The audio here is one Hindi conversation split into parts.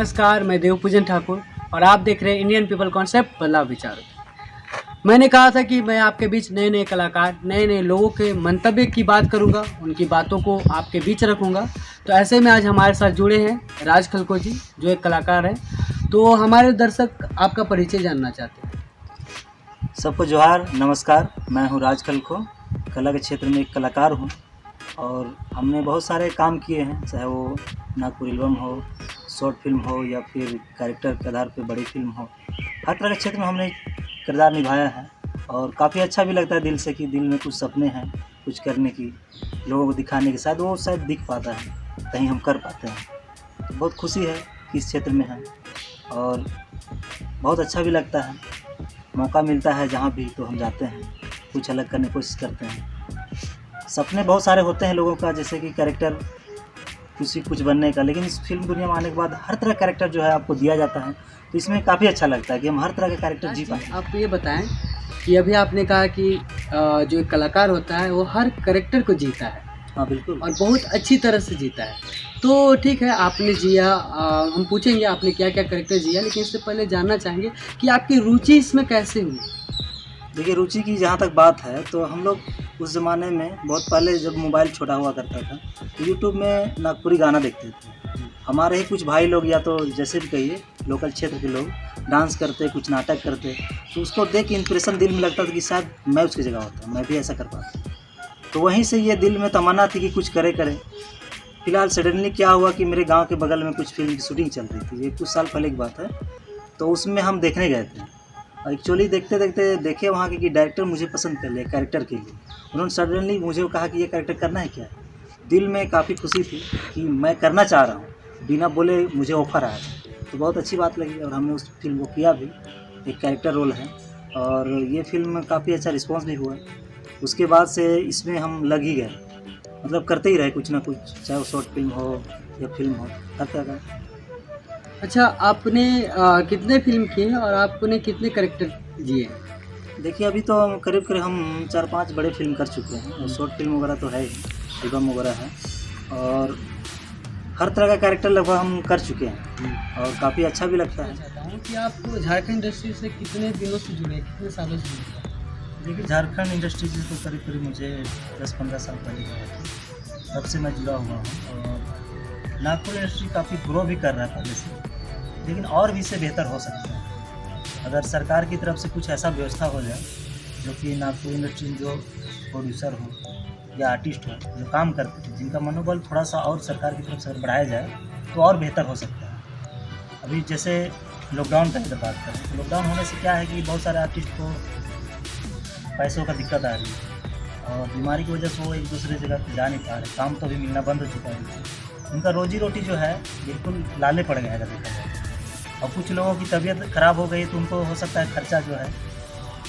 नमस्कार, मैं देवपूजन ठाकुर और आप देख रहे हैं इंडियन पीपल कॉन्सेप्ट बदलाव विचारों। मैंने कहा था कि मैं आपके बीच नए नए कलाकार, नए नए लोगों के मंतव्य की बात करूंगा, उनकी बातों को आपके बीच रखूंगा। तो ऐसे में आज हमारे साथ जुड़े हैं राज खलको जी, जो एक कलाकार हैं। तो हमारे दर्शक आपका परिचय जानना चाहते हैं। सबको जोहार, नमस्कार। मैं हूँ राज खलको, कला के क्षेत्र में एक कलाकार हूँ और हमने बहुत सारे काम किए हैं, चाहे वो नागपुर एल्बम हो, शॉर्ट फिल्म हो या फिर कैरेक्टर के आधार पर बड़ी फिल्म हो। हर तरह के क्षेत्र में हमने किरदार निभाया है और काफ़ी अच्छा भी लगता है दिल से कि दिल में कुछ सपने हैं कुछ करने की, लोगों को दिखाने के साथ वो शायद दिख पाता है, कहीं हम कर पाते हैं। तो बहुत खुशी है कि इस क्षेत्र में है और बहुत अच्छा भी लगता है। मौका मिलता है जहाँ भी तो हम जाते हैं, कुछ अलग करने की कोशिश करते हैं। सपने बहुत सारे होते हैं लोगों का, जैसे कि कैरेक्टर कुछ बनने का, लेकिन इस फिल्म दुनिया में आने के बाद हर तरह का कैरेक्टर जो है आपको दिया जाता है, तो इसमें काफ़ी अच्छा लगता है कि हम हर तरह का कैरेक्टर जी पाए। आप ये बताएं कि अभी आपने कहा कि जो एक कलाकार होता है वो हर कैरेक्टर को जीता है। हाँ बिल्कुल, और बहुत अच्छी तरह से जीता है। तो ठीक है, आपने जिया, हम पूछेंगे आपने क्या क्या कैरेक्टर जिया, लेकिन इससे पहले जानना चाहेंगे कि आपकी रुचि इसमें कैसे हुई। देखिए रुचि की जहाँ तक बात है तो हम लोग उस ज़माने में बहुत पहले जब मोबाइल छोटा हुआ करता था तो यूट्यूब में नागपुरी गाना देखते थे। हमारे ही कुछ भाई लोग या तो जैसे भी कहिए लोकल क्षेत्र के लोग डांस करते, कुछ नाटक करते, तो उसको देख के इंप्रेशन दिल में लगता था कि शायद मैं उसकी जगह होता, मैं भी ऐसा कर पाता। तो वहीं से ये दिल में तमन्ना थी कि कुछ करें। फिलहाल सडनली क्या हुआ कि मेरे गाँव के बगल में कुछ फिल्म की शूटिंग चल रही थी, ये कुछ साल पहले की बात है। तो उसमें हम देखने गए थे और एक्चुअली देखते देखते देखे वहाँ के कि डायरेक्टर मुझे पसंद कर लिया कैरेक्टर के लिए। उन्होंने सडनली मुझे कहा कि ये कैरेक्टर करना है क्या। दिल में काफ़ी खुशी थी कि मैं करना चाह रहा हूँ, बिना बोले मुझे ऑफ़र आया। तो बहुत अच्छी बात लगी और हमने उस फिल्म को किया भी, एक कैरेक्टर रोल है और ये फिल्म में काफ़ी अच्छा रिस्पॉन्स भी हुआ। उसके बाद से इसमें हम लग ही गए, मतलब करते ही रहे कुछ ना कुछ, चाहे वो शॉर्ट फिल्म हो या फिल्म हो, हर तरह का। अच्छा, आपने कितने फिल्म किए हैं और आपने कितने कैरेक्टर जिए हैं? देखिए अभी तो करीब हम 4-5 बड़े फिल्म कर चुके हैं और शॉर्ट फिल्म वगैरह तो है ही, एल्बम वगैरह है और हर तरह का कैरेक्टर लगभग हम कर चुके हैं और काफ़ी अच्छा भी लगता है। चाहता हूँ कि आप झारखंड इंडस्ट्री से कितने दिनों से जुड़े हैं, कितने सालों से जुड़े हैं? देखिए झारखंड इंडस्ट्री से तो करीब मुझे 10-15 साल पहले हुआ, तब से मैं जुड़ा हुआ हूँ और नागपुर इंडस्ट्री काफ़ी ग्रो भी कर रहा है पहले से, लेकिन और भी इससे बेहतर हो सकता है अगर सरकार की तरफ से कुछ ऐसा व्यवस्था हो जाए जो कि नागपुर इंडस्ट्री में जो प्रोड्यूसर हो या आर्टिस्ट हो जो काम करते हैं, जिनका मनोबल थोड़ा सा और सरकार की तरफ से बढ़ाया जाए तो और बेहतर हो सकता है। अभी जैसे लॉकडाउन का अगर बात करें तो लॉकडाउन होने से क्या है कि बहुत सारे आर्टिस्ट को पैसों का दिक्कत आ रही है और बीमारी की वजह से वो एक दूसरे जगह पर जा नहीं पा रहे, काम तो भी मिलना बंद हो चुका है, उनका रोजी रोटी जो है बिल्कुल लाले पड़ गया है देखा जाए। और कुछ लोगों की तबीयत ख़राब हो गई तो उनको हो सकता है खर्चा जो है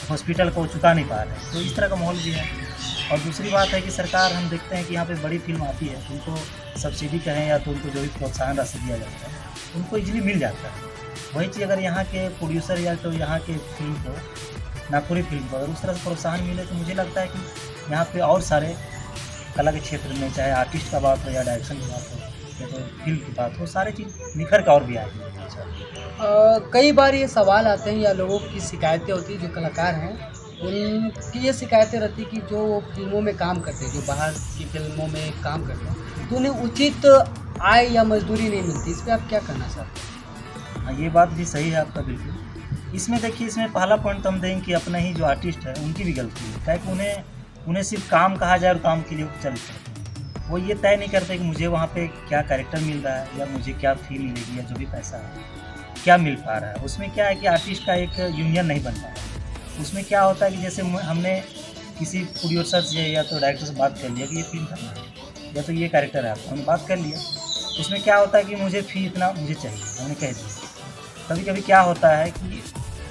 हॉस्पिटल को चुका नहीं पा रहे, तो इस तरह का माहौल भी है। और दूसरी बात है कि सरकार, हम देखते हैं कि यहाँ पे बड़ी फिल्म आती है तो उनको सब्सिडी कहें या तो उनको जो भी प्रोत्साहन राशि दिया जाता है उनको इजीली मिल जाता है। वही चीज़ अगर यहाँ के प्रोड्यूसर या तो यहाँ के फिल्म को, नागपुरी फिल्म को अगर उस तरह से प्रोत्साहन मिले तो मुझे लगता है कि यहाँ पर और सारे कला के क्षेत्र में, चाहे आर्टिस्ट का बात हो या डायरेक्शन की बात हो या तो फिल्म की बात हो, सारे चीज़ निखर का और भी आएगी। कई बार ये सवाल आते हैं या लोगों की शिकायतें होती हैं, जो कलाकार हैं उनकी ये शिकायतें रहती कि जो वो फिल्मों में काम करते हैं, जो बाहर की फिल्मों में काम करते हैं, तो उन्हें उचित आय या मजदूरी नहीं मिलती। इस पर आप क्या कहना चाहते हैं? हाँ, ये बात भी सही है आपका बिल्कुल। इसमें देखिए, इसमें पहला पॉइंट तो हम देंगे कि अपने ही जो आर्टिस्ट है उनकी भी गलती है, क्या कि उन्हें सिर्फ काम कहा जाए और काम के लिए चलते हैं, वो ये तय नहीं करते कि मुझे वहाँ पे क्या कैरेक्टर मिल रहा है या मुझे क्या फी मिलेगी या जो भी पैसा है क्या मिल पा रहा है। उसमें क्या है कि आर्टिस्ट का एक यूनियन नहीं बन पा रहा है। उसमें क्या होता है कि जैसे हमने किसी प्रोड्यूसर से या तो डायरेक्टर से बात कर लिया कि ये फिल्म करना है या तो ये कैरेक्टर है आपका, हमने बात कर लिया, उसमें क्या होता है कि मुझे फ़ी इतना मुझे चाहिए, हमने कह दिया। कभी कभी क्या होता है कि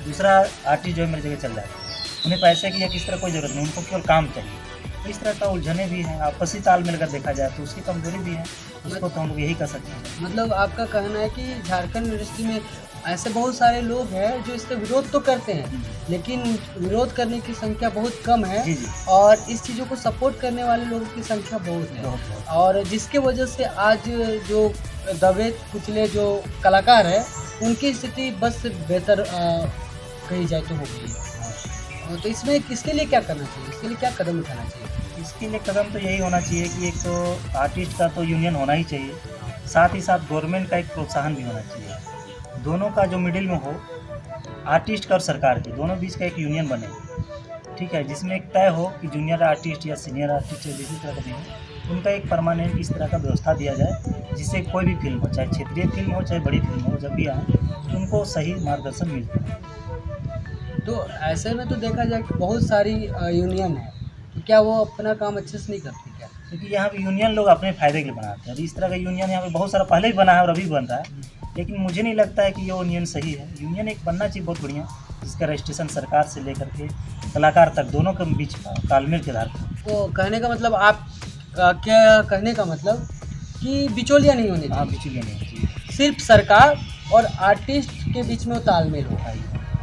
दूसरा आर्टिस्ट जो है मेरी जगह चल जाता है, उन्हें पैसे की या किस तरह कोई ज़रूरत नहीं, उनको केवल काम चाहिए। तो इस तरह का उलझने भी हैं, आपसी तालमेल अगर देखा जाए तो उसकी कमजोरी भी है, उसको तो हम लोग यही कर सकते हैं। मतलब आपका कहना है कि झारखंड इंडस्ट्री में ऐसे बहुत सारे लोग हैं जो इसका विरोध तो करते हैं, लेकिन विरोध करने की संख्या बहुत कम है जी जी और इस चीज़ों को सपोर्ट करने वाले लोगों की संख्या बहुत है। बहुत और जिसके वजह से आज जो दबे कुचले जो कलाकार हैं उनकी स्थिति बस बेहतर कही जाए तो हो गई है। तो इसमें किसके लिए क्या करना चाहिए, इसके लिए क्या कदम उठाना चाहिए? इसके लिए कदम तो यही होना चाहिए कि एक तो आर्टिस्ट का तो यूनियन होना ही चाहिए, साथ ही साथ गवर्नमेंट का एक प्रोत्साहन भी होना चाहिए। दोनों का जो मिडिल में हो, आर्टिस्ट का और सरकार के दोनों बीच का एक यूनियन बने, ठीक है, जिसमें एक तय हो कि जूनियर आर्टिस्ट या सीनियर आर्टिस्ट या जिस तरह का भी हो, उनका एक परमानेंट इस तरह का व्यवस्था दिया जाए जिससे कोई भी फिल्म हो, चाहे क्षेत्रीय फिल्म हो चाहे बड़ी फिल्म हो, जब भी आए तो उनको सही मार्गदर्शन मिलता है। तो ऐसे में तो देखा जाए कि बहुत सारी यूनियन है, तो क्या वो अपना काम अच्छे से नहीं करती क्या? क्योंकि यहाँ पे यूनियन लोग अपने फायदे के लिए बनाते हैं। अभी इस तरह का यूनियन यहाँ पे बहुत सारा पहले भी बना है और अभी भी बन रहा है, लेकिन मुझे नहीं लगता है कि ये यूनियन सही है। यूनियन एक बनना चाहिए बहुत बढ़िया, जिसका रजिस्ट्रेशन सरकार से लेकर के कलाकार तक दोनों के बीच तालमेल के आधार पर। तो कहने का मतलब आप क्या कहने का मतलब कि बिचौलिया नहीं होने हाँ, चाहिए, बिचौलिया नहीं चाहिए। सिर्फ सरकार और आर्टिस्ट के बीच में वो तालमेल हो।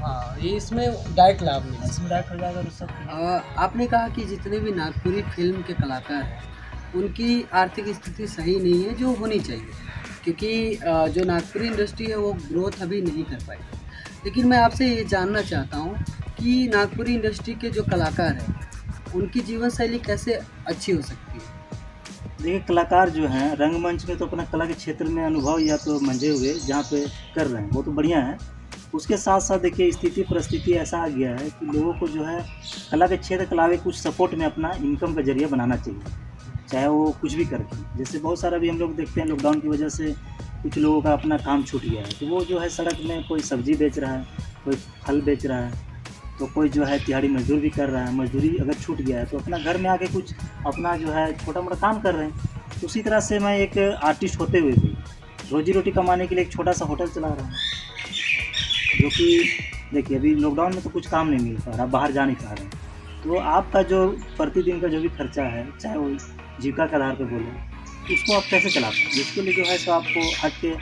हाँ, ये इसमें डायरेक्ट लाभ मिले। इसमें डायरेक्ट हो जाएगा तो सब। आपने कहा कि जितने भी नागपुरी फिल्म के कलाकार हैं उनकी आर्थिक स्थिति सही नहीं है जो होनी चाहिए, क्योंकि जो नागपुरी इंडस्ट्री है वो ग्रोथ अभी नहीं कर पाई। लेकिन मैं आपसे ये जानना चाहता हूँ कि नागपुरी इंडस्ट्री के जो कलाकार हैं उनकी जीवन शैली कैसे अच्छी हो सकती है? देखिए, कलाकार जो हैं रंगमंच में तो अपना कला के क्षेत्र में अनुभव या तो मंझे हुए जहाँ पे कर रहे हैं वो तो बढ़िया है। उसके साथ साथ देखिए स्थिति परिस्थिति ऐसा आ गया है कि लोगों को जो है कला के क्षेत्र कला के कुछ सपोर्ट में अपना इनकम का जरिया बनाना चाहिए, चाहे वो कुछ भी करके। जैसे बहुत सारा भी हम लोग देखते हैं लॉकडाउन की वजह से कुछ लोगों का अपना काम छूट गया है, तो वो जो है सड़क में कोई सब्जी बेच रहा है, कोई फल बेच रहा है, तो कोई जो है दिहाड़ी मजदूर भी कर रहा है। मजदूरी अगर छूट गया है तो अपना घर में आके कुछ अपना जो है छोटा मोटा काम कर रहे हैं। उसी तरह से मैं एक आर्टिस्ट होते हुए भी रोजी रोटी कमाने के लिए एक छोटा सा होटल चला रहा हूँ, जो कि देखिए अभी लॉकडाउन में तो कुछ काम नहीं मिल पा रहा, बाहर जा नहीं पा रहे हैं। तो आपका जो प्रतिदिन का जो भी खर्चा है, चाहे वो जीविका के आधार पर बोले, उसको आप कैसे चलाते हैं, जिसके लिए जो है सो आपको हट के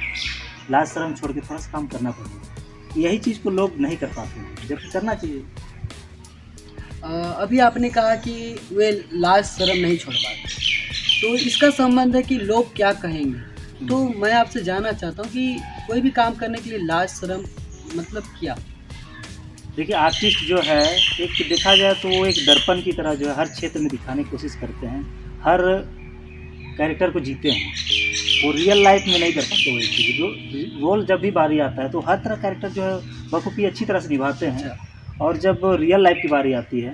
लाज शर्म छोड़ के थोड़ा सा काम करना पड़ेगा। यही चीज़ को लोग नहीं कर पाते हैं, जबकि करना चाहिए। अभी आपने कहा कि वे लाज शर्म नहीं छोड़ पाते, तो इसका संबंध है कि लोग क्या कहेंगे। तो मैं आपसे जानना चाहता हूँ कि कोई भी काम करने के लिए लाज शर्म मतलब क्या? देखिए, आर्टिस्ट जो है एक देखा जाए तो वो एक दर्पण की तरह जो है हर क्षेत्र में दिखाने की कोशिश करते हैं, हर कैरेक्टर को जीते हैं। वो रियल लाइफ में नहीं कर पाते वो चीज़। जो रोल जब भी बारी आता है तो हर तरह कैरेक्टर जो है बखूबी अच्छी तरह से निभाते हैं, और जब रियल लाइफ की बारी आती है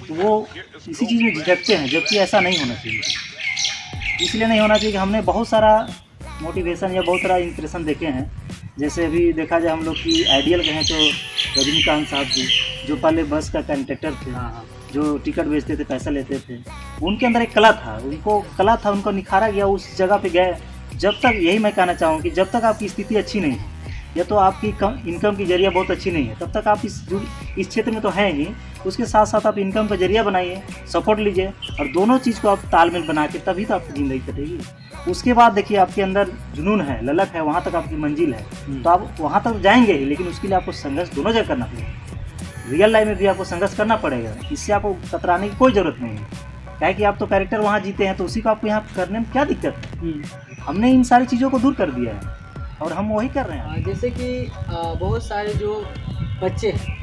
तो वो इसी चीज़ में झिझकते हैं, जबकि ऐसा नहीं होना चाहिए। इसलिए नहीं होना चाहिए कि हमने बहुत सारा मोटिवेशन या बहुत सारा इंप्रेशन देखे हैं। जैसे अभी देखा जाए हम लोग की आइडियल कहें तो रजनीकांत साहब जी, जो पहले बस का कंडक्टर थे, जो टिकट बेचते थे, पैसा लेते थे, उनके अंदर एक कला था, उनको निखारा गया, उस जगह पे गए। जब तक, यही मैं कहना चाहूँ कि जब तक आपकी स्थिति अच्छी नहीं है या तो आपकी इनकम की जरिया बहुत अच्छी नहीं है, तब तक आप इस क्षेत्र में तो हैं ही। उसके साथ साथ आप इनकम का जरिया बनाइए, सपोर्ट लीजिए, और दोनों चीज़ को आप तालमेल बना के तभी तो आपकी ज़िंदगी कटेगी। उसके बाद देखिए आपके अंदर जुनून है, ललक है, वहाँ तक आपकी मंजिल है, तो आप वहाँ तक जाएंगे ही, लेकिन उसके लिए आपको संघर्ष दोनों जगह करना पड़ेगा। रियल लाइफ में भी आपको संघर्ष करना पड़ेगा, इससे आपको कतराने की कोई ज़रूरत नहीं है। क्या है कि आप तो कैरेक्टर वहाँ जीते हैं, तो उसी को आपको यहाँ करने में क्या दिक्कत है? हमने इन सारी चीज़ों को दूर कर दिया है और हम वही कर रहे हैं। जैसे कि बहुत सारे जो बच्चे हैं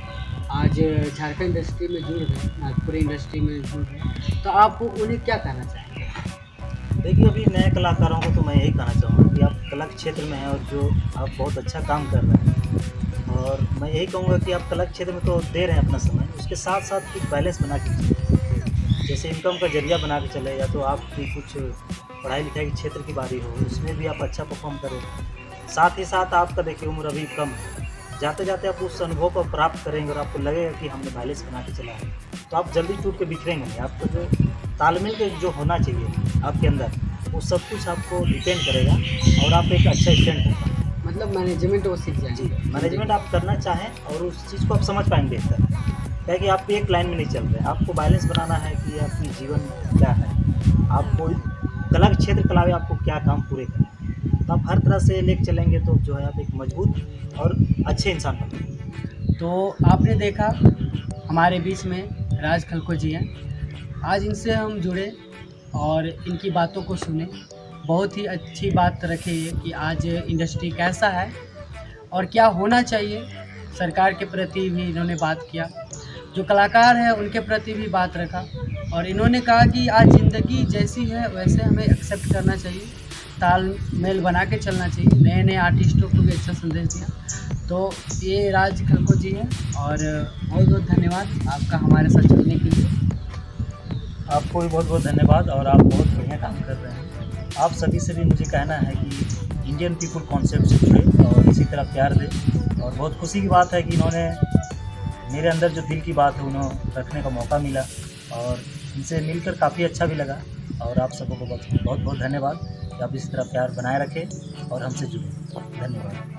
आज झारखंड इंडस्ट्री में जुड़ गए, नागपुरी इंडस्ट्री में जुड़ गए, तो आप उन्हें क्या कहना चाहेंगे? देखिए, अभी नए कलाकारों को तो मैं यही कहना चाहूँगा कि आप कला के क्षेत्र में हैं और जो आप बहुत अच्छा काम कर रहे हैं, और मैं यही कहूँगा कि आप कला के क्षेत्र में तो दे रहे हैं अपना समय, उसके साथ साथ कुछ बैलेंस बना के चलिए। जैसे इनकम का जरिया बना के चले, या तो आपकी कुछ पढ़ाई लिखाई के क्षेत्र की बारी हो, उसमें भी आप अच्छा परफॉर्म करें। साथ ही साथ आपका देखिए उम्र अभी कम है, जाते जाते आप उस अनुभव को प्राप्त करेंगे और आपको लगेगा कि हमने बैलेंस बना के चला है, तो आप जल्दी टूट के बिखरेंगे नहीं। आपको जो तालमेल के जो होना चाहिए आपके अंदर, वो सब कुछ आपको डिपेंड करेगा और आप एक अच्छा स्टैंड कर पाएंगे। मतलब मैनेजमेंट वो सीख जाएंगे। मैनेजमेंट आप करना चाहें और उस चीज़ को आप समझ पाएंगे बेहतर, क्या कि आप एक लाइन में नहीं चल रहे, आपको बैलेंस बनाना है कि आपकी जीवन क्या है, आपको कला के क्षेत्र कला में आपको क्या काम पूरे करना है। तो आप हर तरह से लेके चलेंगे तो जो है आप एक मजबूत और अच्छे इंसान बनेंगे। तो आपने देखा हमारे बीच में राज खलखो जी हैं। आज इनसे हम जुड़े और इनकी बातों को सुने। बहुत ही अच्छी बात रखे ये कि आज इंडस्ट्री कैसा है और क्या होना चाहिए। सरकार के प्रति भी इन्होंने बात किया, जो कलाकार हैं उनके प्रति भी बात रखा और इन्होंने कहा कि आज ज़िंदगी जैसी है वैसे हमें एक्सेप्ट करना चाहिए, तालमेल बना के चलना चाहिए। नए नए आर्टिस्टों को भी अच्छा संदेश दिया। तो ये राज खलखो जी हैं और बहुत बहुत धन्यवाद आपका हमारे साथ जुड़ने के लिए। आपको भी बहुत बहुत धन्यवाद और आप बहुत बढ़िया काम कर रहे हैं। आप सभी से भी मुझे कहना है कि इंडियन पीपल कॉन्सेप्ट से जुड़े और इसी तरह प्यार दें। और बहुत खुशी की बात है कि इन्होंने मेरे अंदर जो दिल की बात है उन्हें रखने का मौका मिला और इनसे मिलकर काफ़ी अच्छा भी लगा। और आप सबको बहुत बहुत धन्यवाद कि आप इसी तरह प्यार बनाए रखें और हमसे जुड़े। धन्यवाद।